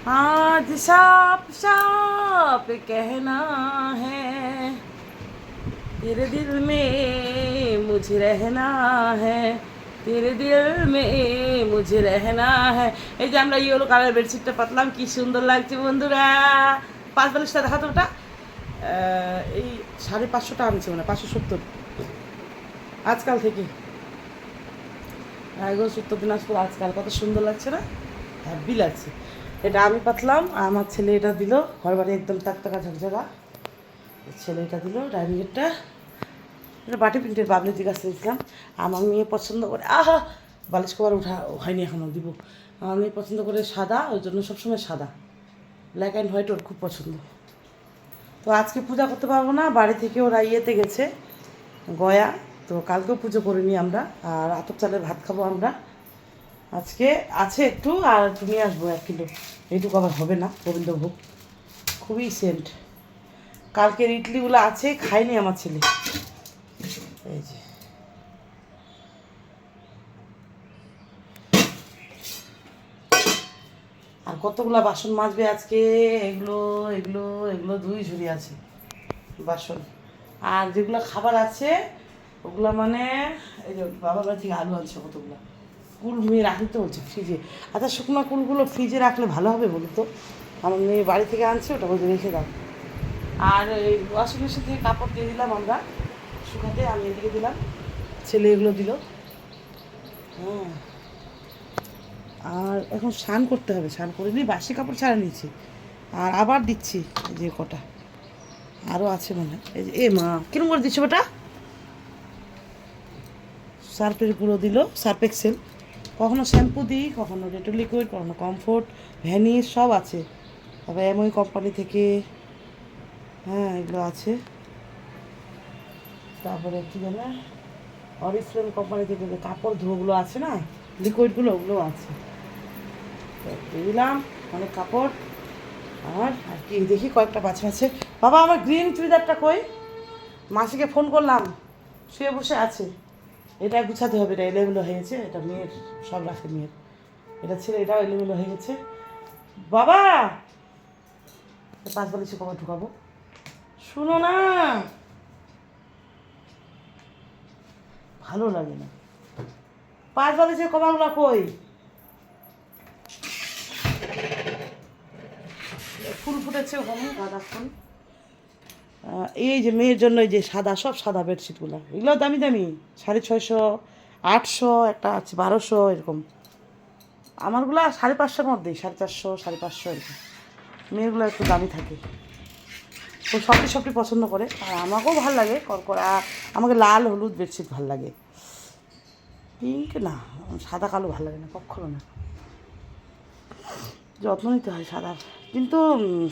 आज साफ साफ कहना है तेरे दिल में मुझे रहना है तेरे दिल में मुझे रहना है। এই যে আমরা ইয়েলো কালার বেডশিটটা পাতলাম, কি সুন্দর লাগছে বন্ধুরা। 5 বালিশটা দেখাতো ওটা এই 550 টাকা আনছে, মানে 570 আজকাল থেকে। রায়গঞ্জ উত্তর দিনাজপুর আজকাল, কত সুন্দর লাগছে না, হ্যাপি লাগছে। এটা আমি পাতলাম, আমার ছেলে এটা দিল, ঘর বাড়ি একদম টাকটাকা ঝকঝকা। ছেলে এটা দিল ডাইনিংয়েরটা, এটা বাটি প্রিন্টের বাবলির কাছে দিয়েছিলাম। আমার মেয়ে পছন্দ করে, আহা বালিশ কভার উঠা হয়নি এখনও, দিব। আমার মেয়ে পছন্দ করে সাদা, ওই জন্য সবসময় সাদা, ব্ল্যাক অ্যান্ড হোয়াইট ওর খুব পছন্দ। তো আজকে পূজা করতে পারবো না, বাড়ি থেকে ওরা ইয়েতে গেছে গয়া, তো কালকেও পুজো করিনি আমরা। আর আতপ চালের ভাত খাবো আমরা আজকে, আছে একটু, আর একটু নিয়ে আসবো 1 কিলো। এইটুকু আবার হবে না, গোবিন্দভোগ খুবই সেন্ট। কালকের ইডলিগুলো আছে, খাইনি আমার ছেলে। এই যে আর কতগুলা বাসন মাজবে আজকে, এগুলো এগুলো এগুলো 2 ঝুড়ি আছে বাসন। আর যেগুলো খাবার আছে ওগুলো মানে এই যে বাবার বাড়ি থেকে আলু আনছে কতগুলো, কুল মেয়ে রাখতে হচ্ছে ফ্রিজে। আচ্ছা শুকনো কুলগুলো ফ্রিজে রাখলে ভালো হবে বলো তো? আমার মেয়ে বাড়ি থেকে আনছে, ওটা বলতে রেখে দাও। আর এই ওয়াশিং মেশিন থেকে কাপড় দিয়ে দিলাম আমরা শুকাতে, আমি এদিকে দিলাম, ছেলে এগুলো দিল। হ্যাঁ, আর এখন স্নান করতে হবে, স্নান করে নিয়ে বাসি কাপড় ছাড়া নিয়েছি, আর আবার দিচ্ছি এই যে কটা আরও আছে মনে হয়। এই যে এ মা কিরম করে দিচ্ছ ওটা, সার্ফের গুঁড়ো দিল, সার্ফ এক্সেল। কখনো শ্যাম্পু দিই, কখনো ডেটল লিকুইড, কখনো কমফোর্ট, ভ্যানিস সব আছে। তারপরে এমওই কোম্পানি থেকে, হ্যাঁ এগুলো আছে। তারপরে কী জানে অরিফ্লেম কোম্পানি থেকে যে কাপড় ধোগুলো আছে না, লিকুইডগুলো, ওগুলো আছে। দিলাম অনেক কাপড়। আর আর কি দেখি কয়েকটা বাচ্চা আছে। বাবা আমার গ্রিন চুড়িদারটা কই? মাসিকে ফোন করলাম, শুয়ে বসে আছে। এটা গুছাতে হবে, এটা এলোমেলো হয়ে গেছে, এটা মেয়ের সব রাখে মেয়ের, এটা ছেলে এটাও এলোমেলো হয়ে গেছে। বাবা 5 বালিশে কবে ঢুকাবো, শুনো না, ভালো লাগে না। 5 বালিশের কভারগুলো কই? ফুল ফুটেছে ওখানে, গাঁদা ফুল। এই যে মেয়ের জন্য এই যে সাদা, সব সাদা বেডশিটগুলো, এগুলো দামি দামি, 650, 800, একটা আছে 1200 এরকম। আমারগুলো 550-এর মধ্যেই, 450, 550 এরকম। মেয়েরগুলো একটু দামি থাকে। ও সবটি সবটি পছন্দ করে, আর আমাকেও ভালো লাগে করকরা। আমাকে লাল হলুদ বেডশিট ভালো লাগে, পিঙ্ক না, সাদা কালো ভালো লাগে না কখনো না। যত্ন নিতে হয় সাদার, কিন্তু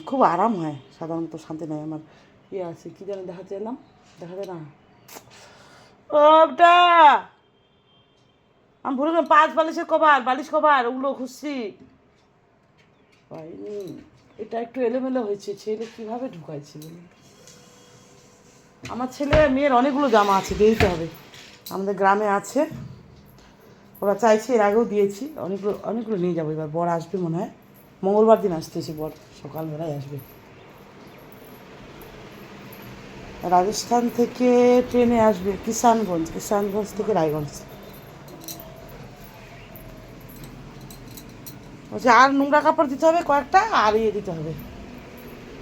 খুব আরাম হয়, সাদার মতো শান্তি নেয় আমার। ইয়ে আছে কী যেন দেখাতে এলাম, দেখাতে না ওটা, আমি ভুলে গেলাম। 5 বালিশের কভার, বালিশ কভার ওগুলো খুঁজছি পাইনি। এটা একটু এলোমেলো হয়েছে, ছেলে কীভাবে ঢুকাইছে বলুন। আমার ছেলে মেয়ের অনেকগুলো জামা আছে, দিয়ে দিতে হবে। আমাদের গ্রামে আছে, ওরা চাইছে, এর আগেও দিয়েছি। অনেকগুলো অনেকগুলো নিয়ে যাবো। এবার বর আসবে মনে হয়, মঙ্গলবার দিন আসতেছি, বর সকালবেলায় আসবে। রাজস্থান থেকে ট্রেনে আসবে, কিষানগঞ্জ, কিষানগঞ্জ থেকে রায়গঞ্জ। বলছে আর নোংরা কাপড় দিতে হবে কয়েকটা, আর ইয়ে দিতে হবে।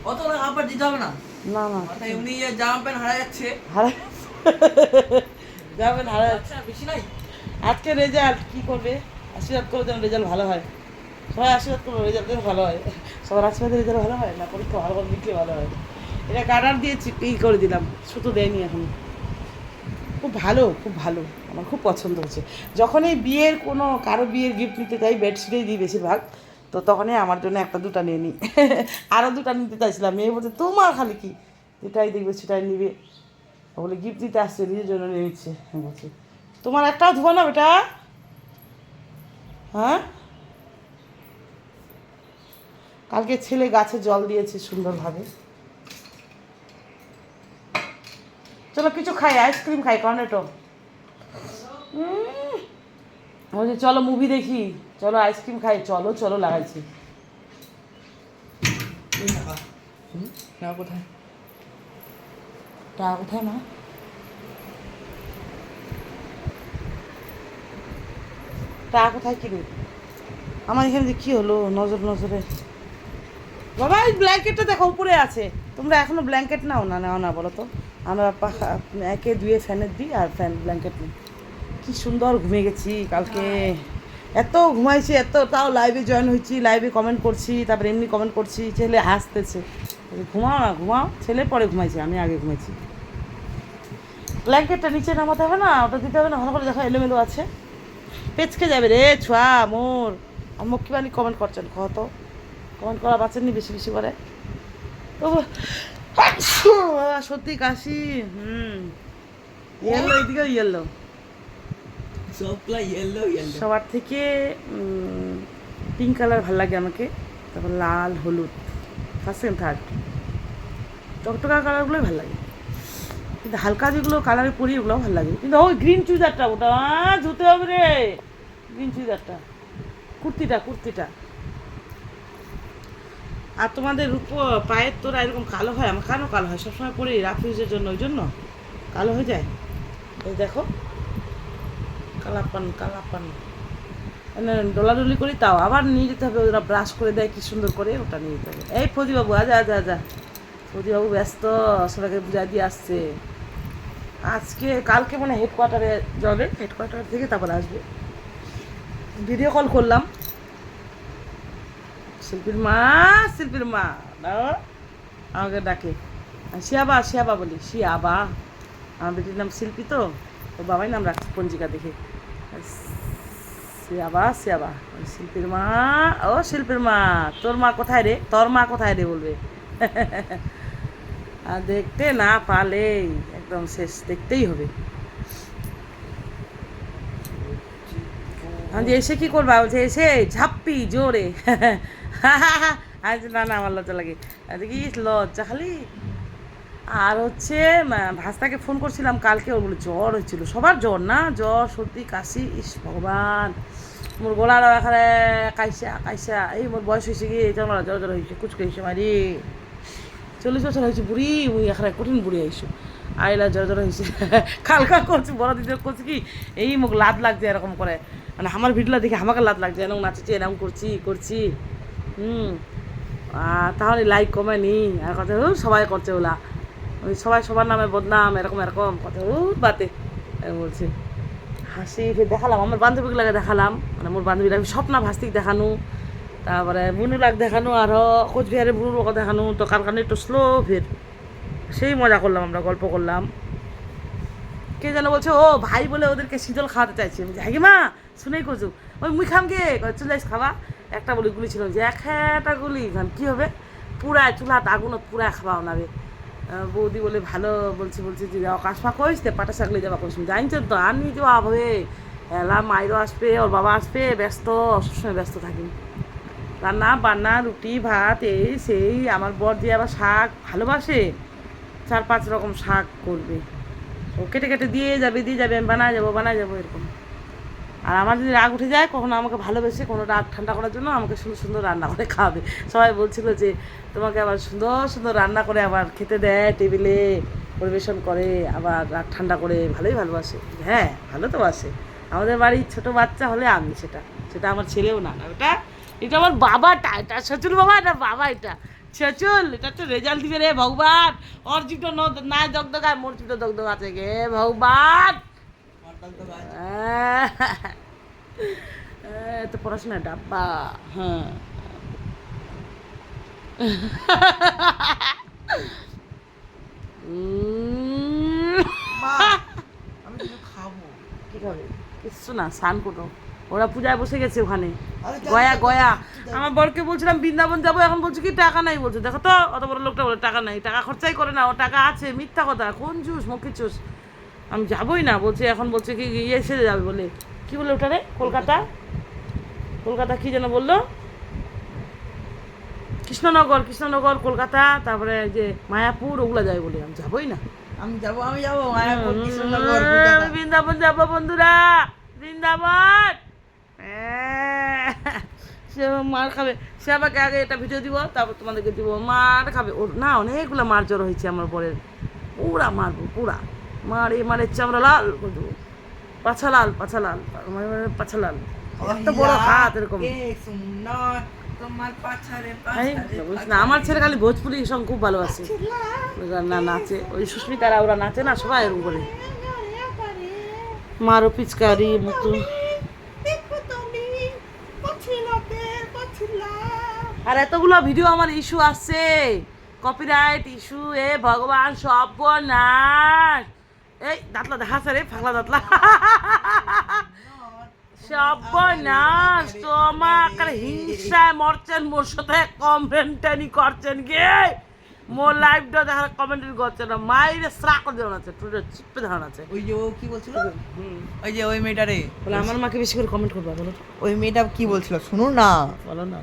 কত কাপড় দিতে হবে না? না না, এমনি জামা প্যান্ট হারা যাচ্ছে, হারা যাবেন, হারা যাচ্ছে। বেশি নাই। আজকে রেজাল্ট কী করবে, আশীর্বাদ করে যেন রেজাল্ট ভালো হয়। সবাই আশীর্বাদ করবো রেজাল্ট যেন ভালো হয়। সবার আশীর্বাদে রেজাল্ট ভালো হয় না, পরীক্ষা ভালো করে লিখলে ভালো হয়। এটা কাটার দিয়েছি, ই করে দিলাম, সুতো দেয়নি এখন। খুব ভালো, খুব ভালো, আমার খুব পছন্দ হচ্ছে। যখনই বিয়ের কোনো কারো বিয়ের গিফট নিতে যাই, বেডশিটেই দিই বেশিরভাগ, তো তখনই আমার জন্য 1-2টা নিয়ে নিই। আরও 2টা নিতে চাইছিলাম, মেয়ে বলছে তোমার খালি কি, যেটাই দেখবে সেটাই নিবে, বলে গিফট দিতে আসছে, নিজের জন্য নিয়ে নিচ্ছে। বলছি তোমার একটাও ধোবো না বেটা, হ্যাঁ। কালকে ছেলে গাছে জল দিয়েছে সুন্দরভাবে। চলো কিছু খাই, আইসক্রিম খাই, কর্নেটো। বলছি চলো মুভি দেখি, চলো আইসক্রিম খাই, চলো চলো লাগাইছি। এই টাকা টাকা কোথায়? টাকা কোথায় মা? টাকা কোথায় কিনে? আমার এখানে যে কী হলো নজর নজরে? বাবা এই ব্ল্যাঙ্কেটটা দেখো উপরে আছে। তোমরা এখনো ব্ল্যাঙ্কেট নাও না, নাও না বলো তো। আমরা একে দুয়ে ফ্যানের দিই আর ফ্যান ব্ল্যাঙ্কেট নিই। কী সুন্দর ঘুমিয়ে গেছি কালকে, এত ঘুমাইছি এত, তাও লাইভে জয়েন হয়েছি, লাইভে কমেন্ট করছি, তারপরে এমনি কমেন্ট করছি, ছেলে হাসতেছে। ঘুমাও না ঘুমাও, ছেলে পরে ঘুমাইছি, আমি আগে ঘুমাইছি। ব্ল্যাঙ্কেটটা নিচে নামাতে হবে না, ওটা দিতে হবে না, ভালো করে দেখো এলোমেলো আছে, পেচকে যাবে রে ছুয়া মোর। আমার কি বানি কমেন্ট করছেন কত? কমেন্ট করা বাঁচেননি বেশি বেশি করে তবু। সত্যি কাশি। ইয়েলো, এদিকেও ইয়েলো। সবগুলা ইয়েলো ইয়েলো। সবার থেকে পিঙ্ক কালার ভালো লাগে আমাকে, তারপর লাল হলুদ, ফার্স্ট সেকেন্ড থার্ড। টকটকা কালারগুলোই ভালো লাগে, কিন্তু হালকা যেগুলো কালারে পরি ওগুলোও ভালো লাগে। কিন্তু ওই গ্রিন চুড়িদারটা, ওটা ধুতে হবে রে, গ্রিন চুড়িদারটা, কুর্তিটা। আর তোমাদের পায়ের তোরা এরকম কালো হয়, আমার কেন কালো হয়? সবসময় পরি রাফিউজের জন্য, ওই জন্য কালো হয়ে যায়। এই দেখো কালাপান ডলাডলি করি, তাও আবার নিয়ে যেতে হবে, ওরা ব্রাশ করে দেয় কি সুন্দর করে, ওটা নিয়ে যেতে হবে। এই ফৌজিবাবু আজা ফৌজিবাবু ব্যস্ত, সবাইকে বুঝাই দিয়ে আসছে। কালকে মানে হেডকোয়ার্টারে যাবে, হেডকোয়ার্টার থেকে তারপর আসবে। ভিডিও কল করলাম, শিল্পীর মা আমাকে ডাকে, শিয়াবা বলি, শিয়াবা। আমার বেটির নাম শিল্পী, তো ওর বাবাই নাম রাখছে পঞ্জিকা দেখে, শিয়াবা। শিল্পীর মা, তোর মা কোথায় রে বলবে। আর দেখতে না পালেই একদম শেষ, দেখতেই হবে। আমি এসে কি করবা বলছে, এসে ঝাপ্পি জোরে। আজ না আমার লজ্জা লাগে, আজ কি লজ্জা খালি। আর হচ্ছে ভাস্তাকে ফোন করছিলাম কালকে, ওর বলে জ্বর হয়েছিল, সবার জ্বর না, জ্বর সর্দি কাশি, ইস ভগবান। মোর গলার এখানে কাইসা এই মোর বয়স হয়েছে গিয়ে জ্বর হয়েছে, কুচকে হয়েছে মারি 40 বছর হয়েছে বুড়ি, মুই এখানে কঠিন বুড়ি আইসো আইলা জ্বর হয়েছে। কালকা করছি বড় দিদি করছি কি, এই মুখ লাদ লাগছে এরকম করে, মানে আমার ভিডিওটা দেখে আমাকে লাদ লাগছে, এরকম নাচছি এরকম করছি। আর তাহলে লাইক কমেনি আর কথা সবাই করছে ওলা, ওই সবাই সবার নামে বদনাম, এরকম কথা বাতে বলছে। হাসি ফের দেখালাম, আমার বান্ধবীগুলোকে দেখালাম, মানে মোর বান্ধবীরা স্বপ্না ভাস্তিক দেখানো, তারপরে বুনুলাক দেখানো, আরও কোচবিহারে বুনুর দেখানো, তো কারখানে একটু স্লো ফের সেই মজা করলাম, আমরা গল্প করলাম। কে যেন বলছে ও ভাই বলে ওদেরকে শীতল খাওয়াতে চাইছে, আমি হ্যাঁ মা শুনেই করছু, ওই মুই খাম গে চলে যাইস খাবা, একটা বলি গুলি ছিল যে একটা গুলি খান কী হবে, পুরায় চুলাত আগুনত পুরায় খাওয়াও না রে। বৌদি বলে ভালো বলছি যে আকাশমা কইস তে পাটা শাকলে যাবা কইস, জানছেন তো আর নিয়ে যাওয়া হবে, এলা মায়েরও আসবে, ওর বাবা আসবে, ব্যস্ত, সবসময় ব্যস্ত থাকি, রান্না বান্না রুটি ভাত এই সেই। আমার বর দিয়ে আবার শাক ভালোবাসে, 4-5 রকম শাক করবে, ও কেটে দিয়ে যাবে আমি বানায় যাবো এরকম। আর আমার যদি রাগ উঠে যায় কখনো, আমাকে ভালোবেসে কোনো রাগ ঠান্ডা করার জন্য আমাকে সুন্দর রান্না করে খাওয়াবে। সবাই বলছিল যে তোমাকে আবার সুন্দর রান্না করে আবার খেতে দেয়, টেবিলে পরিবেশন করে, আবার রাগ ঠান্ডা করে, ভালোই ভালোবাসে। হ্যাঁ ভালো তো বাসে, আমাদের বাড়ির ছোটো বাচ্চা হলে আমি সেটা আমার ছেলেও না, এটা আমার বাবাটা, এটা সচুল বাবা, এটা বাবা, এটা সচুল, এটা তো রেজাল্ট দিবে রে ভগবান, ওর জীবটা না দগদগায়, মোর জীবটা দগদগ আছে গে ভগবান। তো পড়াশোনা ডাব্বা, হ্যাঁ। আমি কিছু খাবো। কি খাবে? কিচ্ছু না, স্নান করো, ওরা পূজায় বসে গেছে ওখানে, আরে গয়া। আমার বরকে বলছিলাম বৃন্দাবন যাবো, এখন বলছি কি টাকা নাই, বলছে দেখো তো অত বড় লোকটা বলে টাকা নাই, টাকা খরচাই করে না, ও টাকা আছে, মিথ্যা কথা, কোন চুস মকি চুস, আমি যাবোই না বলছে, এখন বলছে কি এসে যাবে বলে, কি বলে ওটা রে, কলকাতা কি যেন বললো, কৃষ্ণনগর কলকাতা, তারপরে যে মায়াপুর, ওগুলো যাবে বলে, আমি যাবোই না। আমি যাবো মায়াপুর, কৃষ্ণনগর, কলকাতা। বৃন্দাবন যাবো বন্ধুরা, বৃন্দাবন। সে মার খাবে, সে আমাকে আগে এটা ভিডিও দিব, তারপর তোমাদেরকে দিব। মার খাবে ওর না, অনেকগুলো মার জ্বর হয়েছে আমার বরের, পুরা মারবো পুরা, মার এই মারের চামড়া লাল করে দেবো, পাছা লাল পাছা লাল, পাছা লাল, এত বড় হাত এরকম। এ সুন্দর তোমার পাছারে এই, বুঝিস না, আমার ছেলে খালি ভোজপুরি সং খুব ভালোবাসে, ওরা না নাচে, ওই সুস্মিতারা ওরা নাচে না, সবাই এরকম করে মারো পিচকারি মতো। আর এতগুলো ভিডিও আমার ইস্যু আসছে, কপিরাইট ইস্যু, এ ভগবান সর্বনাশ। এই দাঁতলা দেখাচ্ছে রে, ফাঁকলা দাঁতলা, সর্বনাশ। তোমার হিংসায় মরছেন, মোর সাথে কমেন্টানি করছেন গে, মোর লাইভটা দেখার কমেন্টারি করছে না, মাইরে স্রা করে দেওয়া আছে, টুটে চিপে দেওয়া আছে। ওই যে ও কি বলছিল, ওই যে ওই মেয়েটারে বলে আমার মাকে বেশি করে কমেন্ট করবা, বলো তো, ওই মেয়েটা কি বলছিল শুনো না। বলো না।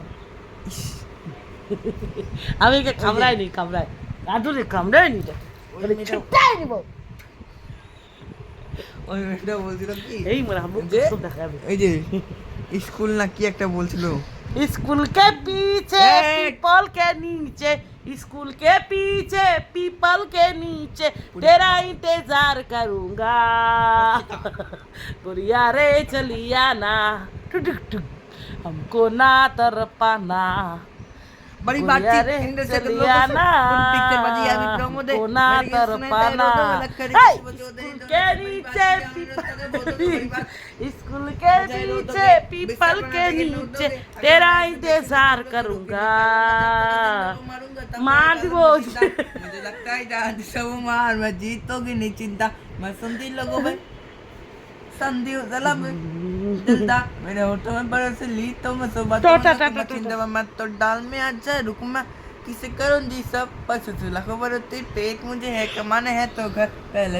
আমি একে কামড়াই নি, কামড়াই আদুরে কামড়াই নি, ওই মেয়েটা বলছিল কি, এই মোরা হাবু যে সব দেখাবে। ওই যে স্কুল না কি একটা বলছিল, स्कूल के पीछे पीपल के नीचे, स्कूल के पीछे पीपल के नीचे तेरा इंतजार करूंगा, गुड़िया रे चलिया ना, टुक टुक हमको ना तरपाना, बड़ी गुड़िया बातचीत रे हिंदी से कर लो, चलिया ना, पिक्चर बजी अभी प्रमो दे हमको ना तरपाना। स्कूल के नीचे स्कूल के नीचे पीपल के नीचे तेरा इंतजार करूंगा, मार दो। मुझे लगता है जहाँ सब मार मैं जीतोगी नहीं चिंता, मैं सुनती लोगों में संधि जला में दिलदा मेरे होठों में बरस ली तो मैं सुबह तो चिंता मैं तो डाल में आ जाए रुक मैं किसे करूँ जी सब बस लाखों बरती पेट मुझे है कमाने है तो घर पहले